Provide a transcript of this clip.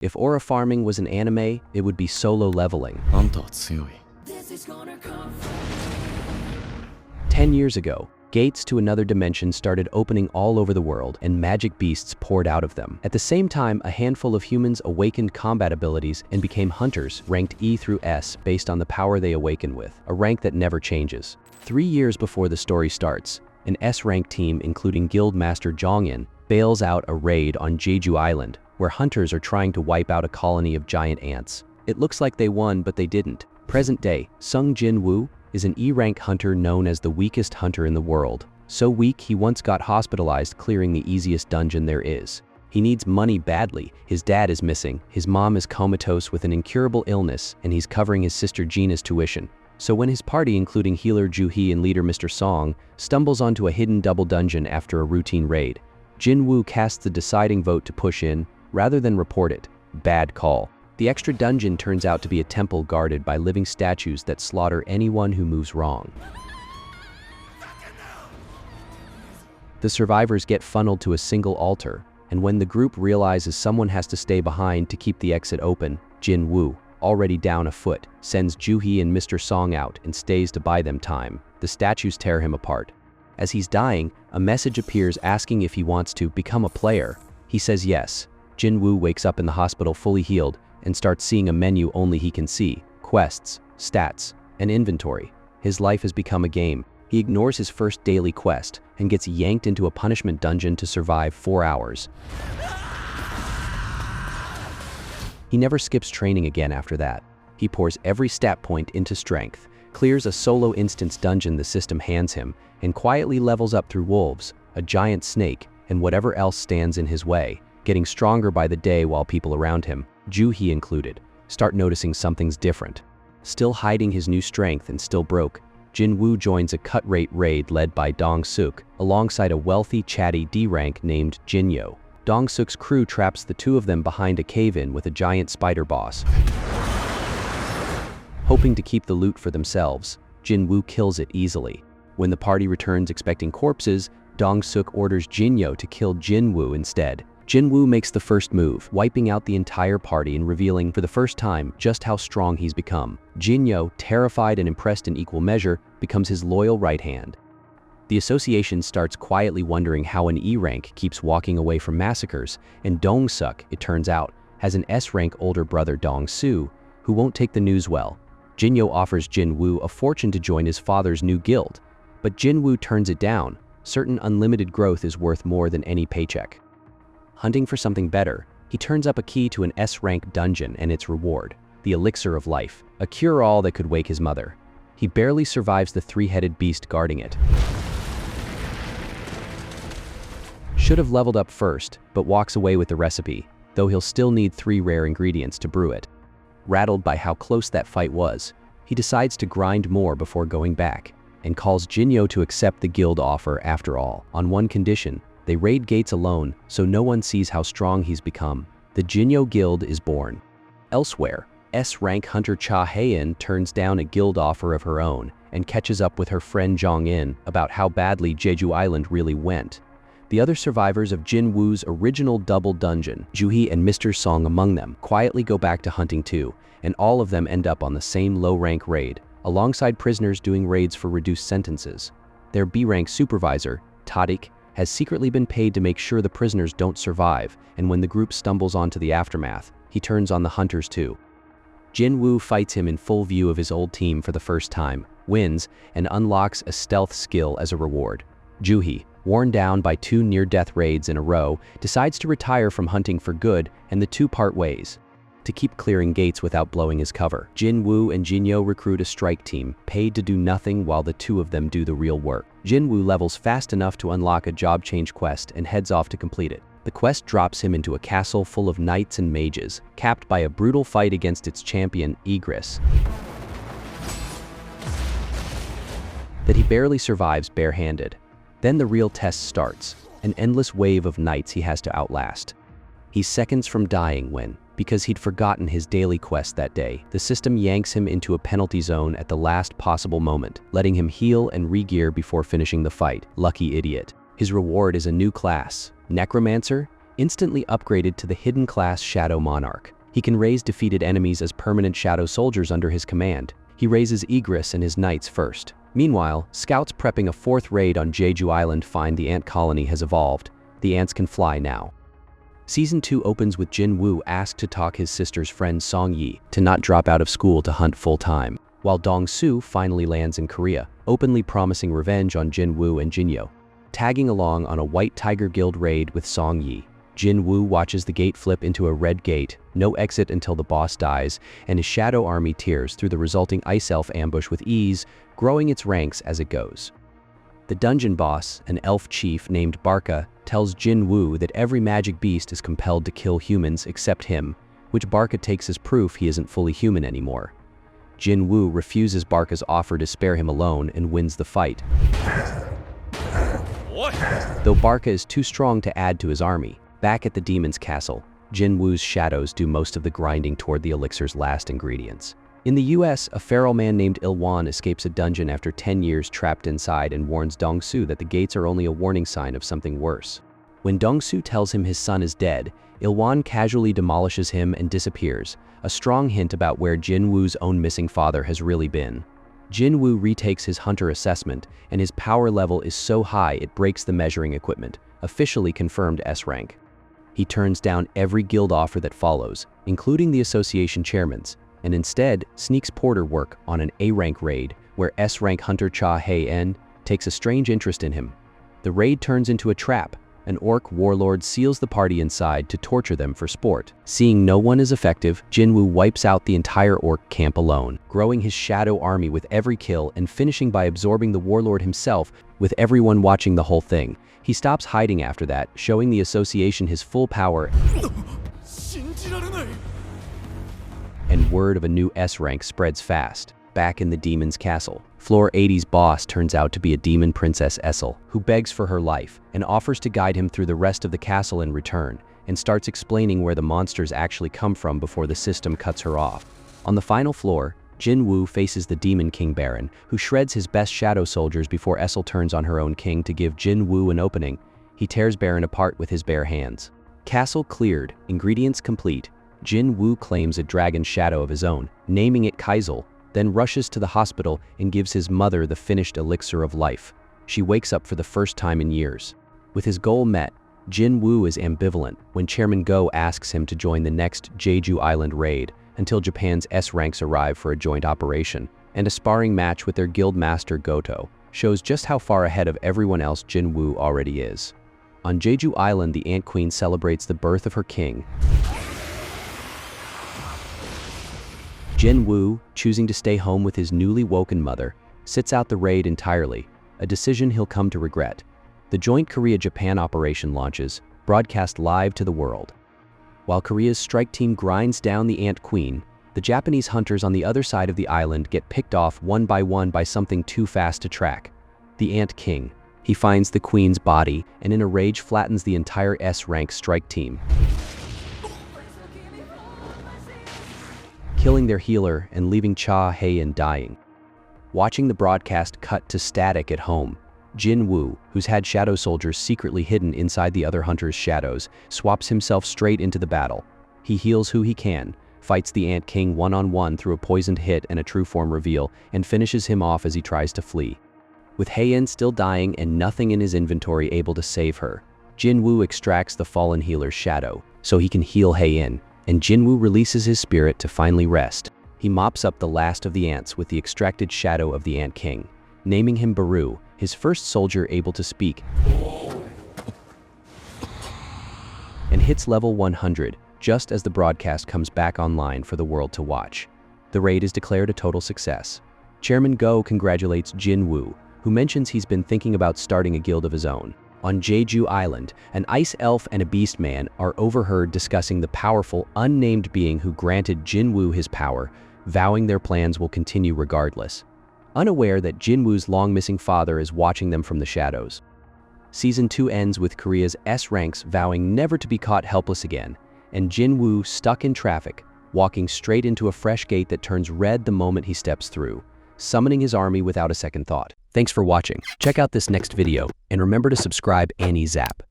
If aura farming was an anime, it would be solo leveling. あんたは強い。 10 years ago, gates to another dimension started opening all over the world, and magic beasts poured out of them. At the same time, a handful of humans awakened combat abilities and became hunters, ranked E through S based on the power they awaken with, a rank that never changes. 3 years before the story starts, an S-rank team including Guild Master Zhongyun bails out a raid on Jeju Island, where hunters are trying to wipe out a colony of giant ants. It looks like they won, but they didn't. Present day, Sung Jin Woo is an E-rank hunter known as the weakest hunter in the world. So weak, he once got hospitalized clearing the easiest dungeon there is. He needs money badly. His dad is missing, his mom is comatose with an incurable illness, and he's covering his sister Gina's tuition. So when his party, including healer Ju-hee and leader Mr. Song, stumbles onto a hidden double dungeon after a routine raid, Jin Woo casts the deciding vote to push in, rather than report it. Bad call. The extra dungeon turns out to be a temple guarded by living statues that slaughter anyone who moves wrong. The survivors get funneled to a single altar, and when the group realizes someone has to stay behind to keep the exit open, Jin Woo, already down a foot, sends Ju-hee and Mr. Song out and stays to buy them time. The statues tear him apart. As he's dying, a message appears asking if he wants to become a player. He says yes. Jin Woo wakes up in the hospital fully healed and starts seeing a menu only he can see: quests, stats, and inventory. His life has become a game. He ignores his first daily quest and gets yanked into a punishment dungeon to survive 4 hours. He never skips training again after that. He pours every stat point into strength, clears a solo instance dungeon the system hands him, and quietly levels up through wolves, a giant snake, and whatever else stands in his way, getting stronger by the day while people around him, Ju-hee included, start noticing something's different. Still hiding his new strength and still broke, Jin Woo joins a cut-rate raid led by Dong Suk, alongside a wealthy, chatty D-rank named Jinyo. Dong Suk's crew traps the two of them behind a cave-in with a giant spider boss. Hoping to keep the loot for themselves, Jin Woo kills it easily. When the party returns expecting corpses, Dong Suk orders Jinyo to kill Jin Woo instead. Jin Woo makes the first move, wiping out the entire party and revealing for the first time just how strong he's become. Jinyo, terrified and impressed in equal measure, becomes his loyal right hand. The association starts quietly wondering how an E-rank keeps walking away from massacres, and Dong Suk, it turns out, has an S-rank older brother Dong Su, who won't take the news well. Jinyo offers Jin Woo a fortune to join his father's new guild, but Jin Woo turns it down. Certain unlimited growth is worth more than any paycheck. Hunting for something better, he turns up a key to an S-rank dungeon and its reward, the Elixir of Life, a cure-all that could wake his mother. He barely survives the three-headed beast guarding it. Should have leveled up first, but walks away with the recipe, though he'll still need 3 rare ingredients to brew it. Rattled by how close that fight was, he decides to grind more before going back, and calls Jinyo to accept the guild offer after all, on one condition: they raid gates alone so no one sees how strong he's become. The Jinyo Guild is born. Elsewhere, S-rank hunter Cha Haein turns down a guild offer of her own and catches up with her friend Zhong-in about how badly Jeju Island really went. The other survivors of Jin Woo's original double dungeon, Ju-hee and Mr. Song among them, quietly go back to hunting too, and all of them end up on the same low-rank raid, alongside prisoners doing raids for reduced sentences. Their B-rank supervisor, Tadik, has secretly been paid to make sure the prisoners don't survive, and when the group stumbles onto the aftermath, he turns on the hunters too. Jin Woo fights him in full view of his old team for the first time, wins, and unlocks a stealth skill as a reward. Ju-hee, worn down by 2 near-death raids in a row, decides to retire from hunting for good, and the two part ways. To keep clearing gates without blowing his cover, Jin Woo and Jinyo recruit a strike team, paid to do nothing while the two of them do the real work. Jin Woo levels fast enough to unlock a job change quest and heads off to complete it. The quest drops him into a castle full of knights and mages, capped by a brutal fight against its champion, Igris, that he barely survives barehanded. Then the real test starts, an endless wave of knights he has to outlast. He's seconds from dying when, because he'd forgotten his daily quest that day, the system yanks him into a penalty zone at the last possible moment, letting him heal and re-gear before finishing the fight. Lucky idiot. His reward is a new class, Necromancer, instantly upgraded to the hidden class Shadow Monarch. He can raise defeated enemies as permanent shadow soldiers under his command. He raises Igris and his knights first. Meanwhile, scouts prepping a fourth raid on Jeju Island find the ant colony has evolved. The ants can fly now. Season 2 opens with Jin Woo asked to talk his sister's friend Song Yi to not drop out of school to hunt full-time, while Dong Soo finally lands in Korea, openly promising revenge on Jin Woo and Jinyo. Tagging along on a White Tiger Guild raid with Song Yi, Jin Woo watches the gate flip into a red gate, no exit until the boss dies, and his shadow army tears through the resulting ice elf ambush with ease, growing its ranks as it goes. The dungeon boss, an elf chief named Barca, tells Jin Woo that every magic beast is compelled to kill humans except him, which Barca takes as proof he isn't fully human anymore. Jin Woo refuses Barca's offer to spare him alone and wins the fight. Though Barca is too strong to add to his army, back at the demon's castle, Jin Woo's shadows do most of the grinding toward the elixir's last ingredients. In the US, a feral man named Ilwan escapes a dungeon after 10 years trapped inside and warns Dong Soo that the gates are only a warning sign of something worse. When Dong Soo tells him his son is dead, Ilwan casually demolishes him and disappears, a strong hint about where Jin Woo's own missing father has really been. Jin Woo retakes his hunter assessment, and his power level is so high it breaks the measuring equipment, officially confirmed S rank. He turns down every guild offer that follows, including the association chairman's, and instead sneaks porter work on an A-rank raid where S-rank hunter Cha Hae-en takes a strange interest in him. The raid turns into a trap. An orc warlord seals the party inside to torture them for sport. Seeing no one is effective, Jin Woo wipes out the entire orc camp alone, growing his shadow army with every kill and finishing by absorbing the warlord himself with everyone watching the whole thing. He stops hiding after that, showing the association his full power, and word of a new S rank spreads fast. Back in the demon's castle, Floor 80's boss turns out to be a demon princess Essel, who begs for her life and offers to guide him through the rest of the castle in return, and starts explaining where the monsters actually come from before the system cuts her off. On the final floor, Jin Woo faces the Demon King Baron, who shreds his best shadow soldiers before Essel turns on her own king to give Jin Woo an opening. He tears Baron apart with his bare hands. Castle cleared, ingredients complete. Jin Woo claims a dragon shadow of his own, naming it Kaizul, then rushes to the hospital and gives his mother the finished elixir of life. She wakes up for the first time in years. With his goal met, Jin Woo is ambivalent when Chairman Go asks him to join the next Jeju Island raid until Japan's S ranks arrive for a joint operation, and a sparring match with their guild master Goto shows just how far ahead of everyone else Jin Woo already is. On Jeju Island, the Ant Queen celebrates the birth of her king. Jin Woo, choosing to stay home with his newly woken mother, sits out the raid entirely, a decision he'll come to regret. The joint Korea-Japan operation launches, broadcast live to the world. While Korea's strike team grinds down the Ant Queen, the Japanese hunters on the other side of the island get picked off one by something too fast to track. The Ant King. He finds the Queen's body and in a rage flattens the entire S-rank strike team, killing their healer and leaving Cha Hae-en dying. Watching the broadcast cut to static at home, Jin Woo, who's had shadow soldiers secretly hidden inside the other hunter's shadows, swaps himself straight into the battle. He heals who he can, fights the Ant King one-on-one through a poisoned hit and a true form reveal, and finishes him off as he tries to flee. With Hae-en still dying and nothing in his inventory able to save her, Jin Woo extracts the fallen healer's shadow so he can heal Hae-en, and Jin Woo releases his spirit to finally rest. He mops up the last of the ants with the extracted shadow of the Ant King, naming him Baru, his first soldier able to speak, and hits level 100 just as the broadcast comes back online for the world to watch. The raid is declared a total success. Chairman Go congratulates Jin Woo, who mentions he's been thinking about starting a guild of his own. On Jeju Island, an ice elf and a beast man are overheard discussing the powerful, unnamed being who granted Jin Woo his power, vowing their plans will continue regardless, unaware that Jin Woo's long-missing father is watching them from the shadows. Season 2 ends with Korea's S ranks vowing never to be caught helpless again, and Jin Woo stuck in traffic, walking straight into a fresh gate that turns red the moment he steps through, summoning his army without a second thought. Thanks for watching. Check out this next video, and remember to subscribe Annie Zap.